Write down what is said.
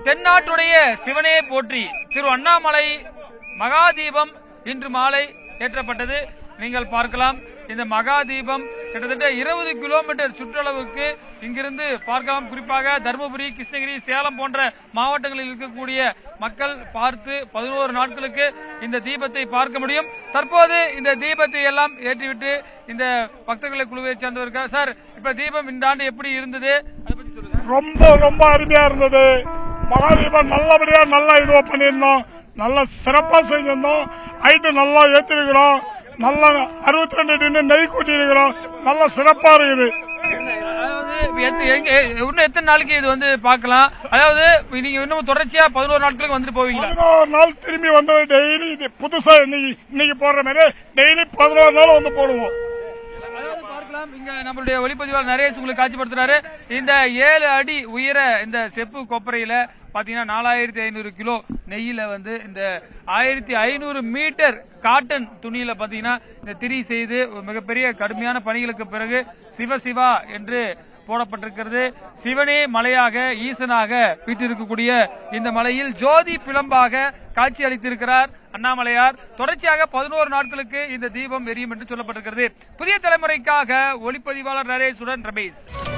தென்னாட்டுடைய சிவனே போற்றி திரு அண்ணாமலை மகாதீபம் இன்று மாலை ஏற்றப்பட்டது. நீங்கள் பார்க்கலாம், இந்த மகாதீபம் கிட்டத்தட்ட 20 கிலோமீட்டர் சுற்றளவுக்கு இங்கிருந்து பார்க்கலாம். குறிப்பாக தருமபுரி, கிருஷ்ணகிரி, சேலம் போன்ற மாவட்டங்களில் இருக்கக்கூடிய மக்கள் பார்த்து 11 நாட்களுக்கு இந்த தீபத்தை பார்க்க முடியும். தற்போது இந்த தீபத்தை எல்லாம் ஏற்றிவிட்டு இந்த பக்தர்களை குழுவை சேர்ந்தவர்கள். சார், இப்ப தீபம் இந்த ஆண்டு எப்படி இருந்தது, அதை பத்தி சொல்லுங்க. ரொம்ப அருமையா இருந்தது. மகாதீபம் நல்லபடியா நல்லா இதுவா பண்ணிருந்தோம், நல்லா சிறப்பா செஞ்சிருந்தோம். ஹைட்டு நல்லா ஏற்றிருக்கிறோம், நல்லா 62 டின்னு நெய் கூட்டி இருக்கிறோம், நல்லா சிறப்பா இருக்குது. இன்னும் எத்தனை நாளைக்கு இது வந்து பார்க்கலாம்? அதாவது நீங்க இன்னும் தொடர்ச்சியா 11 நாட்களுக்கு வந்துட்டு போவீங்களா? 11 நாள் திரும்பி வந்து டெய்லி புதுசா இன்னைக்கு போடுற மாதிரி டெய்லி 11 நாள் வந்து போடுவோம். இங்க நம்மளுடைய ஒளிப்பதிவாளர் நரேஷ் உங்களுக்கு காட்சிப்படுத்துறாரு. இந்த 7 அடி உயர இந்த செப்பு கொப்பரையில பாத்தீங்கன்னா 4500 கிலோ நெய்யில வந்து இந்த 1500 மீட்டர் காட்டன் துணியில பாத்தீங்கன்னா இந்த திரி செய்து மிகப்பெரிய கடுமையான பணிகளுக்கு பிறகு சிவசிவா என்று போடப்பட்டிருக்கிறது. சிவனே மலையாக, ஈசனாக வீட்டிருக்கக்கூடிய இந்த மலையில் ஜோதி பிளம்பாக காட்சி அளித்திருக்கிறார் அண்ணாமலையார். தொடர்ச்சியாக 11 நாட்களுக்கு இந்த தீபம் எரியும் என்று சொல்லப்பட்டிருக்கிறது. புதிய தலைமுறைக்காக ஒளிப்பதிவாளர் நரேஷுடன் ரமேஷ்.